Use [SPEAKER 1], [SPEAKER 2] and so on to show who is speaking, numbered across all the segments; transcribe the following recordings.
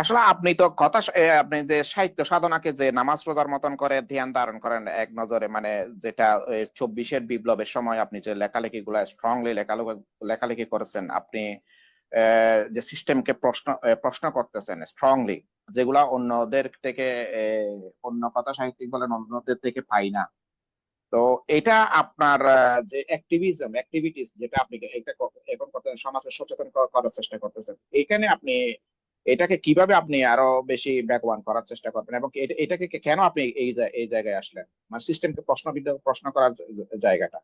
[SPEAKER 1] আসলে আপনি তো কথা আপনি যে সাহিত্য সাধনাকে যে নামাজ রোজার মতন করে ধ্যান ধারণ করেন এক নজরে, মানে যেটা 24-এর বিপ্লবের সময় আপনি যে লেখালেখি গুলা স্ট্রংলি লেখালেখি করেছেন, আপনি যে সিস্টেমকে প্রশ্ন করতেছেন স্ট্রংলি, যেগুলা অন্যদের থেকে অন্য কথা সাহিত্যিক বলেন অন্যদের থেকে পাই না। তো এটা আপনার যে অ্যাক্টিভিটিস যেটা আপনি এখন করতে সমাজে সচেতন করার চেষ্টা করতেছেন, এখানে আপনি এটাকে কিভাবে আপনি আরো বেশি ব্যাকওয়ান করার চেষ্টা করবেন, এবং এটাকে কেন আপনি এই জায়গায় আসলেন, মানে সিস্টেমকে প্রশ্ন করার জায়গাটা?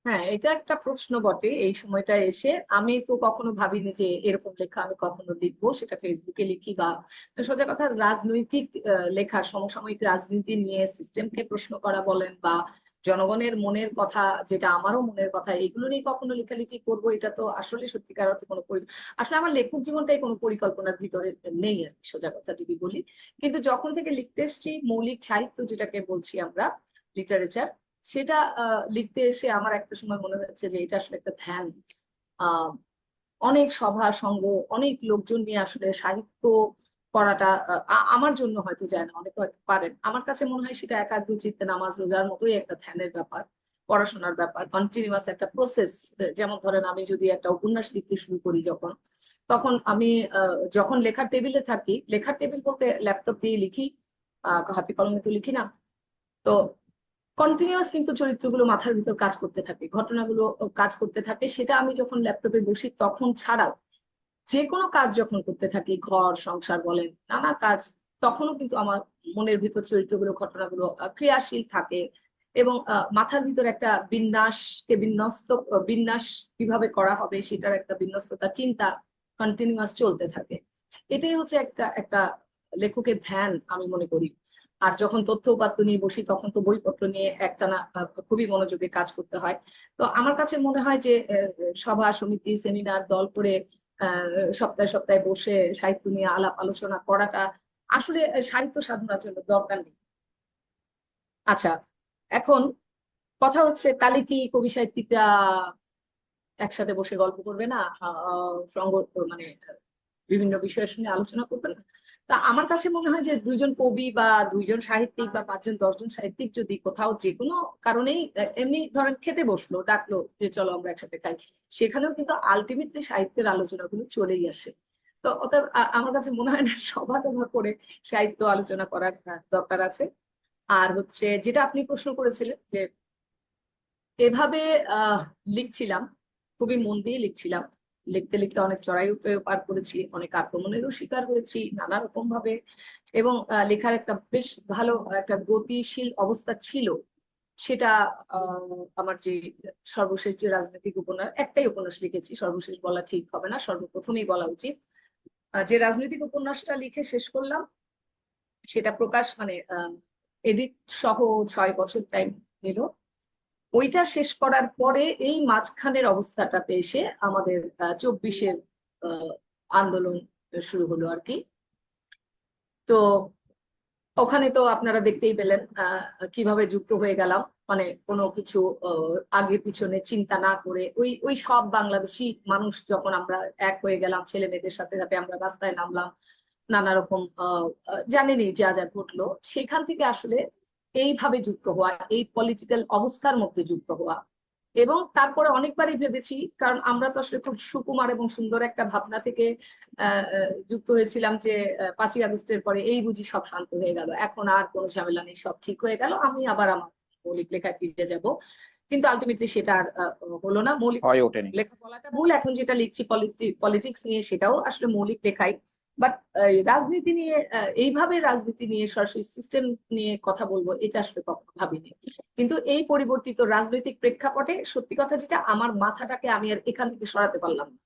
[SPEAKER 2] হ্যাঁ, এটা একটা প্রশ্ন বটে। এই সময়টা এসে আমি তো কখনো ভাবিনি যে এরকম লেখা আমি কখনো লিখবো, সেটা ফেসবুকে লিখি বা সোজা কথা রাজনৈতিক লেখা, সমসাময়িক রাজনীতি নিয়ে সিস্টেমকে প্রশ্ন করা বলেন বা জনগণের মনের কথা, যেটা আমারও মনের কথা, এগুলো নিয়ে কখনো লেখালেখি করবো, এটা তো আসলে সত্যিকার অর্থে কোনো আসলে আমার লেখক জীবনটাই কোনো পরিকল্পনার ভিতরে নেই আর কি, সোজা কথা যদি বলি। কিন্তু যখন থেকে লিখতে এসেছি, মৌলিক সাহিত্য যেটাকে বলছি আমরা, লিটারেচার, সেটা লিখতে এসে আমার একটা সময় মনে হচ্ছে যে এটা আসলে একটা ধ্যান। আহ অনেক সভা সঙ্গ, অনেক লোকজন নিয়ে আসলে সাহিত্য পড়াটা আমার জন্য হয়তো যায় না, অনেকে হয়তো পারেন, আমার কাছে মনে হয় সেটা একাগ্র চিত্তে নামাজ রোজার মতোই একটা ধ্যানের ব্যাপার, পড়াশোনার ব্যাপার, কন্টিনিউয়াস একটা প্রসেস। যেমন ধরেন আমি যদি একটা উপন্যাস লিখতে শুরু করি, যখন তখন আমি যখন লেখার টেবিলে থাকি, লেখার টেবিল বলতে ল্যাপটপ দিয়ে লিখি, হাতে কলমে তো লিখি না। তো কন্টিনিউয়াস কিন্তু চরিত্রগুলো মাথার ভিতর কাজ করতে থাকে, ঘটনাগুলো কাজ করতে থাকে, সেটা আমি যখন ল্যাপটপে বসি তখন ছাড়াও যে কোনো কাজ যখন করতে থাকি, ঘর সংসার বলেন, নানা কাজ, তখনও কিন্তু আমার মনের ভিতর চরিত্রগুলো, ঘটনাগুলো ক্রিয়াশীল থাকে। এবং মাথার ভিতর একটা বিন্যাস কিভাবে করা হবে সেটার একটা বিন্যস্ততা চিন্তা কন্টিনিউয়াস চলতে থাকে। এটাই হচ্ছে একটা একটা লেখকের ধ্যান আমি মনে করি। আর যখন তথ্য উপাত্ত নিয়ে বসি তখন তো বইপত্র নিয়ে একটানা খুবই মনোযোগে কাজ করতে হয়। তো আমার কাছে মনে হয় যে সভা সমিতি সেমিনার দল করে সপ্তাহে সপ্তাহে বসে সাহিত্য নিয়ে আলাপ আলোচনা করাটা আসলে সাহিত্য সাধনার জন্য দরকার নেই। আচ্ছা, এখন কথা হচ্ছে তাহলে কি কবি সাহিত্যিকরা একসাথে বসে গল্প করবে না, সঙ্গ মানে বিভিন্ন বিষয়ের সঙ্গে আলোচনা করবে না? তা আমার কাছে মনে হয় যে দুইজন কবি বা দুইজন সাহিত্যিক বা পাঁচজন দশজন সাহিত্যিক যদি কোথাও যে কোনো কারণেই এমনি ধরেন খেতে বসলো, ডাকলো যে চলো আমরা একসাথে খাই, সেখানেও কিন্তু আলটিমেটলি সাহিত্যের আলোচনাগুলো চলেই আসে। তো অতএব আমার কাছে মনে হয় না সভা টভা করে সাহিত্য আলোচনা করার দরকার আছে। আর হচ্ছে যেটা আপনি প্রশ্ন করেছিলেন যে এভাবে আহ লিখছিলাম, খুবই মন দিয়ে লিখছিলাম, লিখতে লিখতে অনেক চড়াই উতরাই পার করেছি, অনেক আক্রমণেরও শিকার হয়েছি নানা রকম ভাবে। এবং লেখার একটা বেশ ভালো একটা গতিশীল অবস্থা ছিল। সেটা আমার যে সর্বশেষ যে রাজনৈতিক উপন্যাস, একটাই উপন্যাস লিখেছি, সর্বশেষ বলা ঠিক হবে না, সর্বপ্রথমেই বলা উচিত। যে রাজনৈতিক উপন্যাসটা লিখে শেষ করলাম, সেটা প্রকাশ মানে এডিট সহ 6 বছর টাইম নিল। ওইটা শেষ করার পরে এই মাঝখানের অবস্থাটাতে এসে আমাদের 24-এর আন্দোলন শুরু হলো আর কি। তো ওখানে তো আপনারা দেখতেই পেলেন কিভাবে যুক্ত হয়ে গেলাম, মানে কোনো কিছু আগে পিছনে চিন্তা না করে ওই ওই সব বাংলাদেশি মানুষ যখন আমরা এক হয়ে গেলাম, ছেলে মেয়েদের সাথে সাথে আমরা রাস্তায় নামলাম, নানা রকম জানেনই যা যা ঘটলো, সেখান থেকে আসলে এইভাবে যুক্ত হওয়া, এই পলিটিক্যাল অবস্থার মধ্যে যুক্ত হওয়া। এবং তারপরে অনেকবারই ভেবেছি, কারণ আমরা তো আসলে খুব সুকুমার এবং সুন্দর একটা ভাবনা থেকে যুক্ত হয়েছিলাম যে 5ই আগস্টের পরে এই বুঝি সব শান্ত হয়ে গেল, এখন আর কোনো ঝামেলা নেই, সব ঠিক হয়ে গেল, আমি আবার আমার মৌলিক লেখায় ফিরে যাব। কিন্তু আলটিমেটলি সেটা আর হলো না। মৌলিক
[SPEAKER 1] হয়ে ওঠেনি।
[SPEAKER 2] লেখা বলাটা ভুল, এখন যেটা লিখছি পলিটিক্স নিয়ে, সেটাও আসলে মৌলিক লেখাই। বাট রাজনীতি নিয়ে, এইভাবে রাজনীতি নিয়ে সরাসরি সিস্টেম নিয়ে কথা বলবো, এটা আসলে কখনো ভাবিনি। কিন্তু এই পরিবর্তিত রাজনৈতিক প্রেক্ষাপটে সত্যি কথা যেটা, আমার মাথাটাকে আমি আর এখান থেকে সরাতে পারলাম না।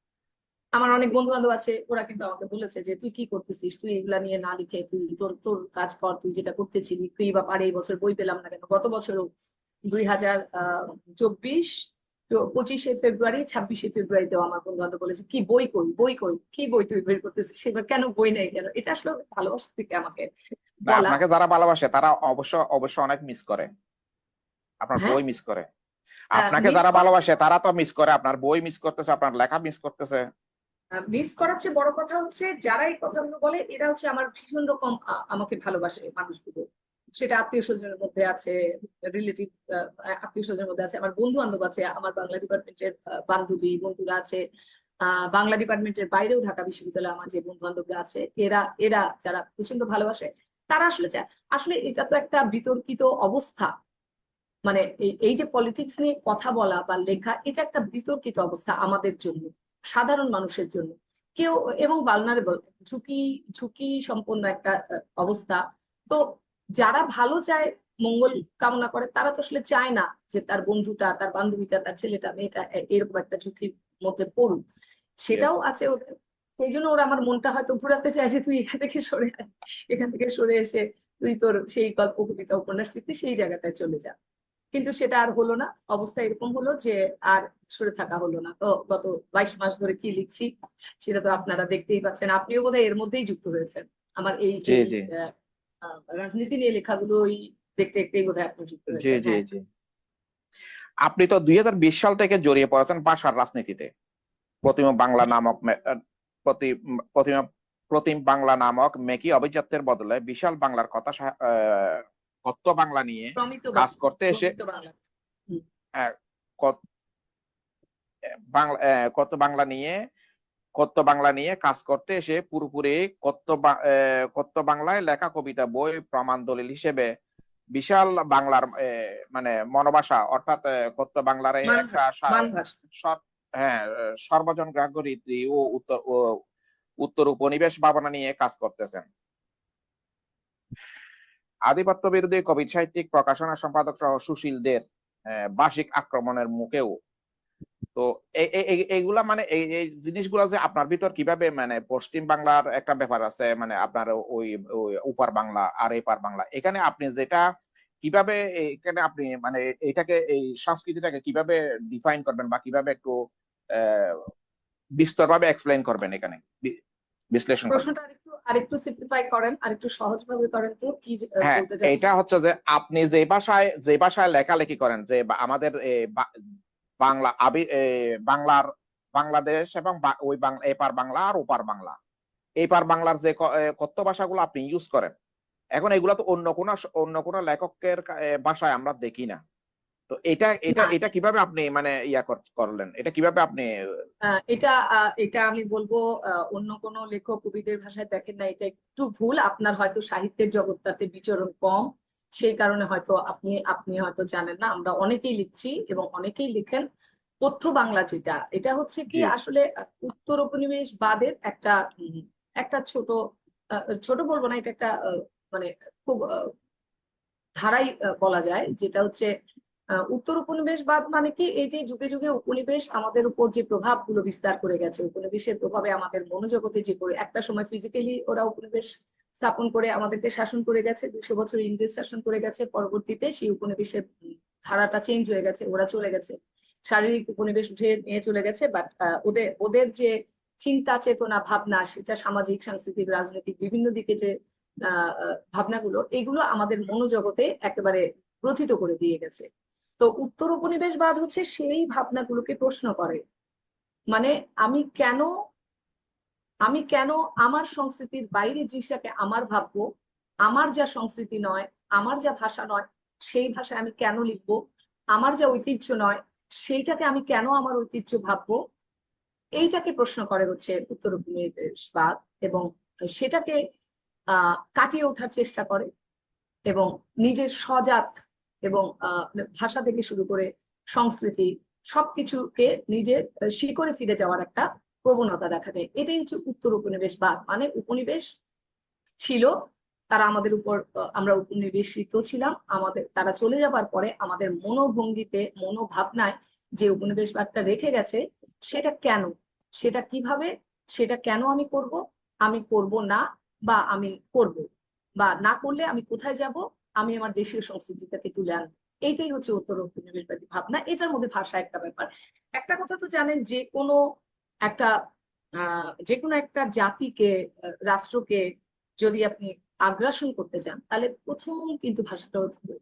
[SPEAKER 2] আমার অনেক বন্ধু বান্ধব আছে, ওরা কিন্তু আমাকে বলেছে যে তুই কি করতেছিস, তুই এগুলা নিয়ে না লিখে তুই তোর তোর কাজ কর, তুই যেটা করতেছিলি, তুই বা পারে এই বছর বই পেলাম না কেন, গত বছরও 2024 25শে ফেব্রুয়ারি 26শে ফেব্রুয়ারিতেও আমার বন্ধু বান্ধব বলেছে কি বই কই, বই কই, কি বই তুই বের করতেছিস, সেবার কেন বই নেই কেন? এটা আসলে ভালোবাসা থেকে আমাকে
[SPEAKER 1] না,
[SPEAKER 2] বলা।
[SPEAKER 1] আপনাকে যারা ভালোবাসে তারা অবশ্য অবশ্য অনেক মিস করে, আপনার
[SPEAKER 2] হ্যাঁ,
[SPEAKER 1] বই মিস করে। আপনাকে
[SPEAKER 2] মিস
[SPEAKER 1] যারা
[SPEAKER 2] করেছে।
[SPEAKER 1] ভালোবাসে তারা তো মিস করে, আপনার বই মিস করতেছে, আপনার লেখা মিস করতেছে।
[SPEAKER 2] মিস করার চেয়ে বড় কথা হচ্ছে যারা এই কথাগুলো বলে এরা হচ্ছে আমার ভীষণ রকম আমাকে ভালোবাসে মানুষগুলো, সেটা আত্মীয় স্বজনের মধ্যে আছে, রিলেটিভ আত্মীয় স্বজনের মধ্যে আছে, আমার বন্ধু বান্ধব আছে, আমার বাংলা ডিপার্টমেন্টের বান্ধবী বন্ধুরা আছে, বাংলা ডিপার্টমেন্টের বাইরেও ঢাকা বিশ্ববিদ্যালয়ে আমার যে বন্ধু বান্ধবরা আছে, এরা এরা যারা প্রচন্ড ভালোবাসে, তারা আসলে চায়। আসলে এটা তো একটা বিতর্কিত অবস্থা, মানে এই যে পলিটিক্স নিয়ে কথা বলা বা লেখা, এটা একটা বিতর্কিত অবস্থা আমাদের জন্য, সাধারণ মানুষের জন্য। কেউ এবং ভালনারেবল, ঝুঁকি ঝুঁকি সম্পন্ন একটা অবস্থা। তো যারা ভালো চায়, মঙ্গল কামনা করে, তারা তো আসলে চায় না যে তার বন্ধুটা, তার বান্ধবীটা, তার ছেলেটা মেয়েটা এরকম একটা ঝুঁকির মধ্যে পড়ুক।
[SPEAKER 1] ইয়েস।
[SPEAKER 2] সেটাও আছে ওদের। সেই জন্য ওরা আমার মনটা হয়তো ঘুরাতে চায় যে তুই এখান থেকে সরে আয়, এখান থেকে সরে এসে তুই তোর সেই গল্প কবিতা উপন্যাস লিখতে সেই জায়গাটায় চলে যা। কিন্তু সেটা আর হলো না, অবস্থা এরকম হলো যে আর সরে থাকা হলো না। তো গত 22 মাস ধরে কি লিখছি সেটা তো আপনারা দেখতেই পাচ্ছেন, আপনিও বোধহয় এর মধ্যেই যুক্ত হয়েছেন। আমার এই
[SPEAKER 1] জি,
[SPEAKER 2] এই
[SPEAKER 1] জি,
[SPEAKER 2] রাজনীতি নিয়ে লেখাগুলোই দেখতে দেখতেই বোধহয় আপনি যুক্ত
[SPEAKER 1] জি,
[SPEAKER 2] হয়েছেন।
[SPEAKER 1] জি,
[SPEAKER 2] হ্যাঁ,
[SPEAKER 1] জি। আপনি তো 2020 সাল থেকে জড়িয়ে পড়েছেন ভাষার রাজনীতিতে। প্রতিমা বাংলা নামক প্রতিমা প্রতিম বাংলা নামক মেকি অভিজাত্যের বদলে বিশাল বাংলার কথা কথ্য বাংলা নিয়ে
[SPEAKER 2] প্রমিত
[SPEAKER 1] কাজ
[SPEAKER 2] বাংলা,
[SPEAKER 1] করতে এসে
[SPEAKER 2] প্রমিত বাংলা। হুম।
[SPEAKER 1] আহ, কথ- কথ্য বাংলা নিয়ে কাজ করতে এসে পুরোপুরি কথ্য বাংলায় লেখা কবিতা বই প্রমাণ দলিল হিসেবে বিশাল বাংলার মানে মনোভাষা অর্থাৎ কথ্য বাংলার এই
[SPEAKER 2] মান
[SPEAKER 1] একটা
[SPEAKER 2] ভাষা, মান ভাষা।
[SPEAKER 1] হ্যাঁ, সর্বজন গ্রাহ্য রীতি ও উত্তর উপনিবেশ ভাবনা নিয়ে কাজ করতেছেন। আধিপত্য বিরোধী কবি সাহিত্যিক প্রকাশনা সম্পাদক সহ সুশীলদের বার্ষিক আক্রমণের মুখেও তো এইগুলা মানে এই জিনিসগুলা যে আপনার ভিতর কিভাবে মানে পশ্চিম বাংলার একটা ব্যাপার আছে, মানে আপনার ওই ওই উপার বাংলা আর এপার বাংলা, এখানে আপনি যেটা কিভাবে এখানে আপনি মানে এটাকে এই সংস্কৃতিটাকে কিভাবে ডিফাইন করবেন বা কিভাবে একটু আহ বিস্তরভাবে এক্সপ্লেইন করবেন এখানে, বিশ্লেষণ করবেন।
[SPEAKER 2] প্রশ্নটা আরেকটু সিম্পলিফাই করেন, আরেকটু সহজ ভাবে করেন তো কি
[SPEAKER 1] হ্যাঁ,
[SPEAKER 2] বলতে
[SPEAKER 1] এটা
[SPEAKER 2] চাচ্ছেন।
[SPEAKER 1] হচ্ছে যে আপনি যে ভাষায় লেখালেখি করেন, যে আমাদের বাংলা বাংলার বাংলাদেশ এবং ওই বাংলা এপার বাংলা আর ওপার বাংলা, এপার বাংলার যে কথ্য ভাষাগুলো আপনি ইউজ করেন, এখন এগুলা তো অন্য কোন লেখকের ভাষায় আমরা দেখি না। তো এটা এটা
[SPEAKER 2] না,
[SPEAKER 1] এটা কিভাবে আপনি মানে করলেন, এটা কিভাবে আপনি
[SPEAKER 2] এটা আমি বলবো অন্য কোনো লেখক কবিদের ভাষায় দেখেন না, এটা একটু ভুল। আপনার হয়তো সাহিত্যের জগৎটাতে বিচরণ কম, সেই কারণে হয়তো আপনি আপনি হয়তো জানেন না। আমরা অনেকেই লিখছি এবং অনেকেই লিখেন। তথ্য বাংলা যেটা, এটা হচ্ছে কি
[SPEAKER 1] জি,
[SPEAKER 2] আসলে উত্তর উপনিবেশবাদের একটা একটা ছোট ছোট বলবো না, এটা একটা মানে খুব ধারাই বলা যায়, যেটা হচ্ছে উত্তর উপনিবেশবাদ মানে কি, এই যে যুগে যুগে উপনিবেশ আমাদের উপর যে প্রভাব গুলো বিস্তার করে গেছে, উপনিবেশের প্রভাবে আমাদের মনোজগতে যে করে একটা সময় ফিজিক্যালি ওরা উপনিবেশ স্থাপন করে আমাদেরকে শাসন করে গেছে, 200 বছর ইংরেজ শাসন করে গেছে, পরবর্তীতে সেই উপনিবেশের ধারাটা চেঞ্জ হয়ে গেছে, ওরা চলে গেছে, শারীরিক উপনিবেশ উঠে নিয়ে চলে গেছে। বাট ওদের ওদের যে চিন্তা চেতনা ভাবনা, সেটা সামাজিক সাংস্কৃতিক রাজনৈতিক বিভিন্ন দিকে যে ভাবনাগুলো, এগুলো আমাদের মনোজগতে একেবারে গ্রথিত করে দিয়ে গেছে। তো উত্তর উপনিবেশবাদ হচ্ছে সেই ভাবনাগুলোকে প্রশ্ন করে, মানে আমি কেন আমি কেন আমার সংস্কৃতির বাইরের জিনিসটাকে আমার ভাববো, আমার যা সংস্কৃতি নয়, আমার যা ভাষা নয়, সেই ভাষায় আমি কেন লিখবো, আমার যা ঐতিহ্য নয়, সেইটাকে আমি কেন আমার ঐতিহ্য ভাববো, এইটাকে প্রশ্ন করে হচ্ছে উত্তর উপনিবেশবাদ। এবং সেটাকে কাটিয়ে ওঠার চেষ্টা করে এবং নিজের স্বজাত এবং ভাষা থেকে শুরু করে সংস্কৃতি সবকিছুকে নিজের শিকড়ে ফিরে যাওয়ার একটা প্রবণতা দেখা যায়। এটাই হচ্ছে উত্তর উপনিবেশবাদ, মানে উপনিবেশ ছিল, তারা আমাদের উপর আমরা উপনিবেশিত ছিলাম, আমাদের তারা চলে যাবার পরে আমাদের মনোভঙ্গিতে মনোভাবনায় যে উপনিবেশবাদটা রেখে গেছে, সেটা কেন, সেটা কিভাবে, সেটা কেন আমি করব, আমি করব না, বা আমি করব, বা না করলে আমি কোথায় যাব, আমি আমার দেশীয় সংস্কৃতিটাকে তুলে আনবো। এইটাই হচ্ছে উত্তর উপনিবেশবাদী ভাবনা। এটার মধ্যে ভাষা একটা ব্যাপার। একটা কথা তো জানেন, একটা যে কোনো একটা জাতিকে রাষ্ট্রকে যদি আপনি আগ্রাসন করতে চান, তাহলে প্রথম কিন্তু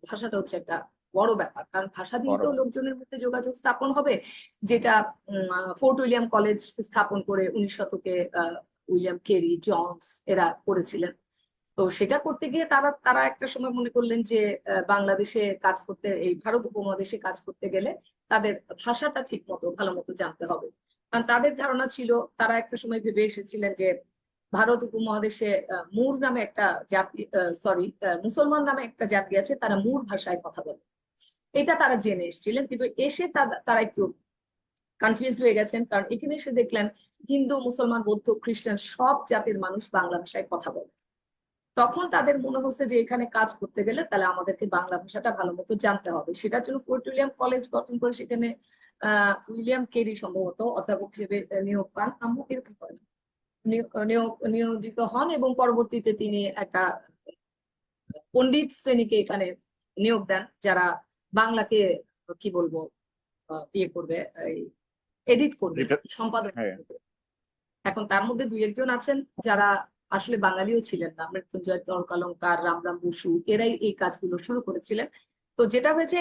[SPEAKER 2] ভাষাটা হচ্ছে একটা বড় ব্যাপার, কারণ ভাষা দিয়ে
[SPEAKER 1] বড়
[SPEAKER 2] তো লোকজনের মধ্যে যোগাযোগ স্থাপন হবে, যেটা ফোর্ট উইলিয়াম কলেজ স্থাপন করে 19 শতকে উইলিয়াম কেরি, জনস এরা করেছিলেন। তো সেটা করতে গিয়ে তারা তারা একটা সময় মনে করলেন যে বাংলাদেশে কাজ করতে, এই ভারত উপমহাদেশে কাজ করতে গেলে তাদের ভাষাটা ঠিক মতো ভালো মতো জানতে হবে। কারণ তাদের ধারণা ছিল, তারা একটা সময় ভেবে এসেছিলেন যে ভারত উপমহাদেশে মুর নামে একটা জাতি, সরি, মুসলমান নামে একটা জাতি আছে, তারা মুর ভাষায় কথা বলে। এটা তারা জেনে এসেছিলেন, কিন্তু এসে তারা একটু কনফিউজ হয়ে গেছেন, কারণ এখানে এসে দেখলেন হিন্দু, মুসলমান, বৌদ্ধ, খ্রিস্টান সব জাতির মানুষ বাংলা ভাষায় কথা বলে। তখন তাদের মনে হচ্ছে যে এখানে কাজ করতে গেলে তাহলে আমাদেরকে বাংলা ভাষাটা ভালো মতো জানতে হবে। সেটার জন্য ফোর্ট উইলিয়াম কলেজ গঠন করে সেখানে উইলিয়াম কেরি সম্ভবত অধ্যাপক হিসেবে নিয়োগ পান, আম্মু এরকম করেন, নিয়োজিত হন, এবং পরবর্তীতে তিনি একটা পণ্ডিত শ্রেণীকে এখানে নিয়োগ দেন, যারা বাংলাকে কি বলবো ইয়ে করবে, এডিট করবে, সম্পাদন
[SPEAKER 1] হ্যাঁ।
[SPEAKER 2] করবে। এখন তার মধ্যে দুই একজন আছেন যারা আসলে বাঙালিও ছিলেন না, মৃত্যুঞ্জয় তর্কালঙ্কার, রামরাম বসু, এরাই এই কাজগুলো শুরু করেছিলেন। তো যেটা হয়েছে,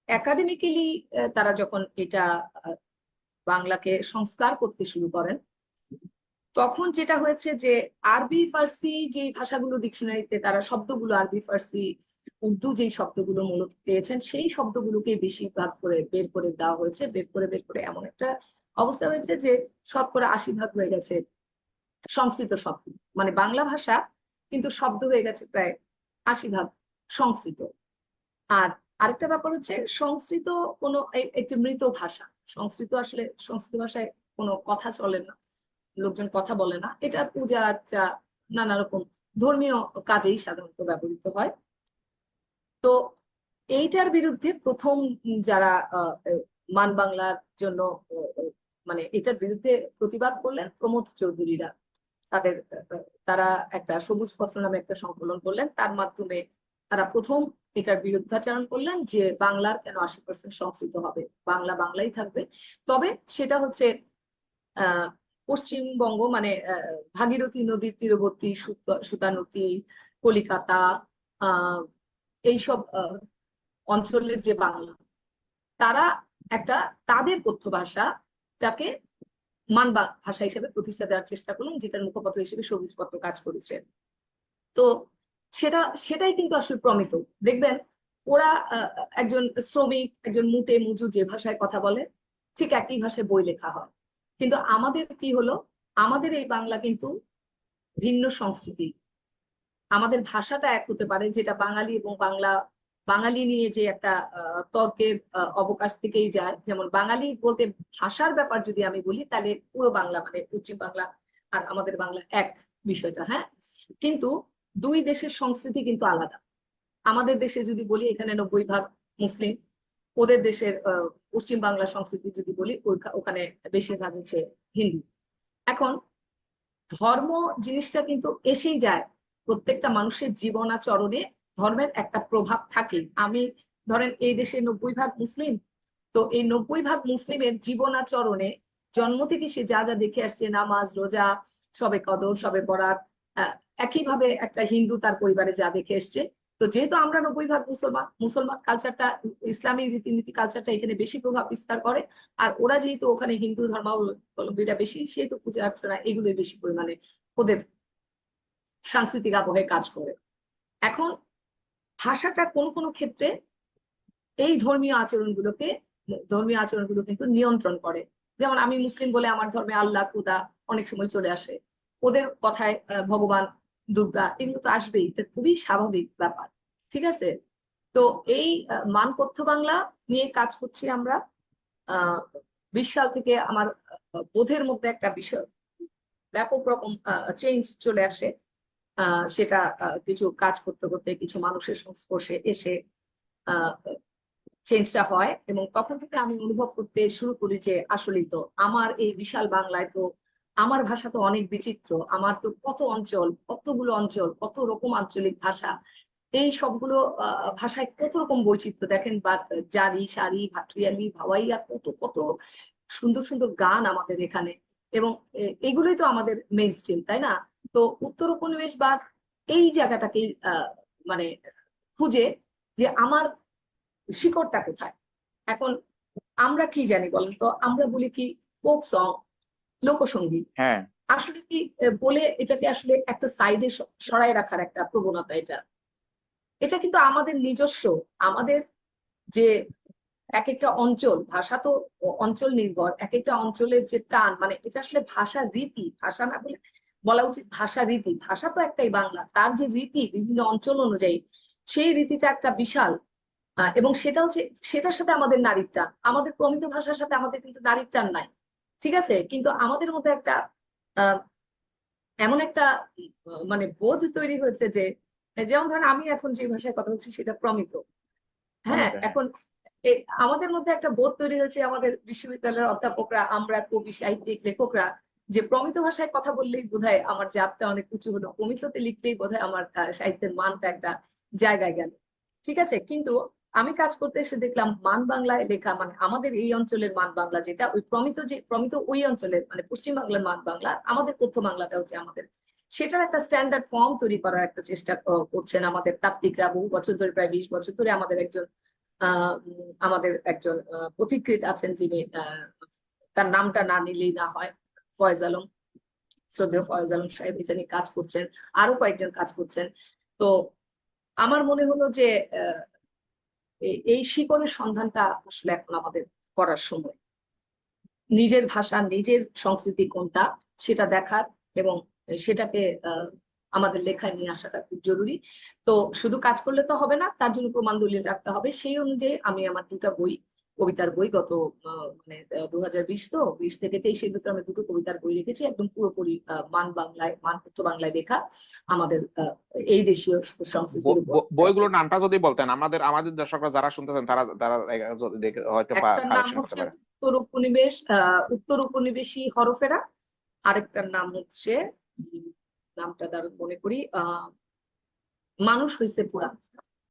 [SPEAKER 2] একাডেমিক্যালি তারা যখন এটা বাংলাকে সংস্কার করতে শুরু করেন, তখন যেটা হয়েছে যে আরবি ফার্সি যে ভাষাগুলো ডিকশনারিতে তারা শব্দগুলো, আরবি ফার্সি উর্দু যেই শব্দগুলো মূলত পেয়েছেন, সেই শব্দগুলোকে বেশিরভাগ করে বের করে দেওয়া হয়েছে। বের করে এমন একটা অবস্থা হয়েছে যে শতকরা 80% হয়ে গেছে সংস্কৃত শব্দ, মানে বাংলা ভাষা কিন্তু শব্দ হয়ে গেছে প্রায় 80% সংস্কৃত। আর আরেকটা ব্যাপার হচ্ছে, সংস্কৃত কোনো একটি মৃত ভাষা। সংস্কৃত আসলে, সংস্কৃত ভাষায় কোনো কথা চলে না, লোকজন কথা বলে না, এটা পূজা আর্চা, নানা রকম ধর্মীয় কাজেই সাধারণত ব্যবহৃত হয়। তো এইটার বিরুদ্ধে প্রথম যারা মান বাংলার জন্য মানে এটার বিরুদ্ধে প্রতিবাদ করলেন প্রমোদ চৌধুরীরা। তাদের তারা একটা সবুজ পত্র নামে একটা সংকলন করলেন, তার মাধ্যমে তারা প্রথম এটার বিরুদ্ধাচরণ করলেন যে বাংলার কেন 80% সংস্কৃত হবে, বাংলা বাংলাই থাকবে। তবে সেটা হচ্ছে পশ্চিমবঙ্গ মানে ভাগীরথী নদীর তীরবর্তী সুতানুটি, কলিকাতা, এইসব অঞ্চলের যে বাংলা, তারা একটা তাদের কথ্য ভাষাটাকে মান ভাষা হিসেবে প্রতিষ্ঠা দেওয়ার চেষ্টা করলেন, যেটার মুখপত্র হিসেবে সবুজ পত্র কাজ করেছে। তো সেটাই কিন্তু আসলে প্রমিত। দেখবেন ওরা একজন শ্রমিক, একজন মুটে মজুর যে ভাষায় কথা বলে, ঠিক একই ভাষায় বই লেখা হয়। কিন্তু আমাদের কি হলো, আমাদের এই বাংলা কিন্তু ভিন্ন সংস্কৃতি। আমাদের ভাষাটা এক হতে পারে, যেটা বাঙালি এবং বাঙালি নিয়ে যে একটা তর্কের অবকাশ থেকেই যায়। যেমন বাঙালি বলতে ভাষার ব্যাপার যদি আমি বলি, তাহলে পুরো বাংলা মানে পশ্চিম বাংলা আর আমাদের বাংলা এক বিষয়টা, হ্যাঁ। কিন্তু দুই দেশের সংস্কৃতি কিন্তু আলাদা। আমাদের দেশে যদি বলি এখানে 90% মুসলিম, ওদের দেশের পশ্চিম বাংলা সংস্কৃতি যদি বলি ওখানে বেশিরভাগ হচ্ছে হিন্দু। এখন ধর্ম জিনিসটা কিন্তু এসেই যায়, প্রত্যেকটা মানুষের জীবনাচরণে ধর্মের একটা প্রভাব থাকে। আমি ধরেন এই দেশে 90% মুসলিম, তো এই 90% মুসলিমের জীবনাচরণে জন্ম থেকে সে যা যা দেখে আসছে, নামাজ, রোজা, সবে কদর, সবে বরাত, একইভাবে একটা হিন্দু তার পরিবারে যা দেখে এসছে। তো যেহেতু আমরা 90% মুসলমান, মুসলমান কালচারটা, ইসলামী রীতিনীতি কালচারটা এখানে বেশি প্রভাব বিস্তার করে। আর ওরা যেহেতু ওখানে হিন্দু ধর্মাবলম্বীরা বেশি, সেহেতু পূজা অর্চনা এগুলোই বেশি পরিমাণে ওদের সাংস্কৃতিক আবহে কাজ করে। এখন ভাষাটা কোন কোন ক্ষেত্রে এই ধর্মীয় আচরণগুলো কিন্তু নিয়ন্ত্রণ করে। যেমন আমি মুসলিম বলে আমার ধর্মে আল্লাহ, খুদা অনেক সময় চলে আসে, ওদের কথায় ভগবান, দুর্গা, এগুলো তো আসবেই, এটা খুবই স্বাভাবিক ব্যাপার, ঠিক আছে। তো এই মান কথ্য বাংলা নিয়ে কাজ করছি আমরা 20 সাল থেকে। আমার বোধের মধ্যে একটা বিষয় ব্যাপক রকম চেঞ্জ চলে আসে, সেটা কিছু কাজ করতে করতে কিছু মানুষের সংস্পর্শে এসে চেঞ্জটা হয়, এবং তখন থেকে আমি অনুভব করতে শুরু করি যে আসলেই তো আমার এই বিশাল বাংলায় তো আমার ভাষা তো অনেক বিচিত্র, আমার তো কত অঞ্চল, কতগুলো অঞ্চল, কত রকম আঞ্চলিক ভাষা, এই সবগুলো ভাষায় কত রকম বৈচিত্র্য দেখেন। বা জারি, সারি, ভাটিয়ালি, ভাওয়াইয়া, কত কত সুন্দর সুন্দর গান আমাদের এখানে, এবং এগুলোই তো আমাদের মেইন স্ট্রিম, তাই না? তো উত্তর উপনিবেশবাদ এই জায়গাটাকেই মানে খুঁজে যে আমার শিকড়টা কোথায়। এখন আমরা কি জানি বলেন তো, আমরা বলি কি ফোক সং, লোকসঙ্গীত।
[SPEAKER 1] হ্যাঁ,
[SPEAKER 2] আসলে কি বলে এটাকে আসলে একটা সাইডে সরায় রাখার একটা প্রবণতা। এটা এটা কিন্তু আমাদের নিজস্ব, আমাদের যে এক একটা অঞ্চল, ভাষা তো অঞ্চল নির্ভর, এক একটা অঞ্চলের যে টান, মানে এটা আসলে ভাষা রীতি, ভাষা না বলে বলা উচিত ভাষা রীতি। ভাষা তো একটাই বাংলা, তার যে রীতি বিভিন্ন অঞ্চল অনুযায়ী, সেই রীতিটা একটা বিশাল। এবং সেটা হচ্ছে, সেটার সাথে আমাদের নারীর টান, আমাদের প্রমিত ভাষার সাথে আমাদের কিন্তু নারীর টান নাই, ঠিক আছে। কিন্তু আমাদের মধ্যে একটা আহ এমন একটা মানে বোধ তৈরি হয়েছে যে, যেমন ধরেন আমি এখন যে ভাষায় কথা বলছি সেটা প্রমিত, হ্যাঁ।
[SPEAKER 1] প্রমিত, হ্যাঁ।
[SPEAKER 2] এখন আমাদের মধ্যে একটা বোধ তৈরি হয়েছে, আমাদের বিশ্ববিদ্যালয়ের অধ্যাপকরা, আমরা কবি সাহিত্যিক লেখকরা, যে প্রমিত ভাষায় কথা বললেই বোধহয় আমার জাতটা অনেক উঁচু হলো, প্রমিততে লিখলেই বোধহয় আমার সাহিত্যের মানটা একটা জায়গায় গেল, ঠিক আছে। কিন্তু আমি কাজ করতে এসে দেখলাম মান বাংলায় লেখা, মানে আমাদের এই অঞ্চলের মান বাংলা যেটা, ওই প্রমিত, যে প্রমিত ওই অঞ্চলের মানে পশ্চিম বাংলার মান বাংলা, আমাদের কথ্য বাংলাটা হচ্ছে আমাদের, সেটার একটা স্ট্যান্ডার্ড ফর্ম তৈরি করার একটা চেষ্টা করছেন আমাদের তাত্ত্বিকরা বহু বছর ধরে, প্রায় 20 বছর ধরে। আমাদের একজন পথিকৃৎ আছেন, যিনি তার নামটা না নিলেই না হয়, ফয়েজ আলম, শ্রদ্ধেয় ফয়েজ আলম সাহেব, এটা নিয়ে কাজ করছেন, আরো কয়েকজন কাজ করছেন। তো আমার মনে হলো যে এই শিকড়ের সন্ধানটা আসলে এখন আমাদের করার সময়, নিজের ভাষা নিজের সংস্কৃতি কোনটা সেটা দেখার, এবং সেটাকে আমাদের লেখায় নিয়ে আসাটা খুব জরুরি। তো শুধু কাজ করলে তো হবে না, তার জন্য প্রমাণ দলিল রাখতে হবে। সেই অনুযায়ী আমি আমার দুটা বই, কবিতার বই, গত মানে 2020, তো 20 থেকে 23-এর ভিতরে আমি দুটো কবিতার বই রেখেছি, একদম পুরোপুরি মান বাংলায়, মান কথ্য বাংলায় লেখা, আমাদের এই দেশীয় সংস্কৃতির উপর।
[SPEAKER 1] বইগুলোর নামটা যদি বলতেন, আমাদের আমাদের দর্শকরা যারা শুনতেছেন তারা তারা হয়তো
[SPEAKER 2] একটার নাম
[SPEAKER 1] কালেকশন করতে
[SPEAKER 2] হচ্ছে
[SPEAKER 1] পারে।
[SPEAKER 2] উত্তর উপনিবেশী হরফেরা, আরেকটার নাম হচ্ছে নামটা দারুণ মনে করি, মানুষ হইছে পুরাণ।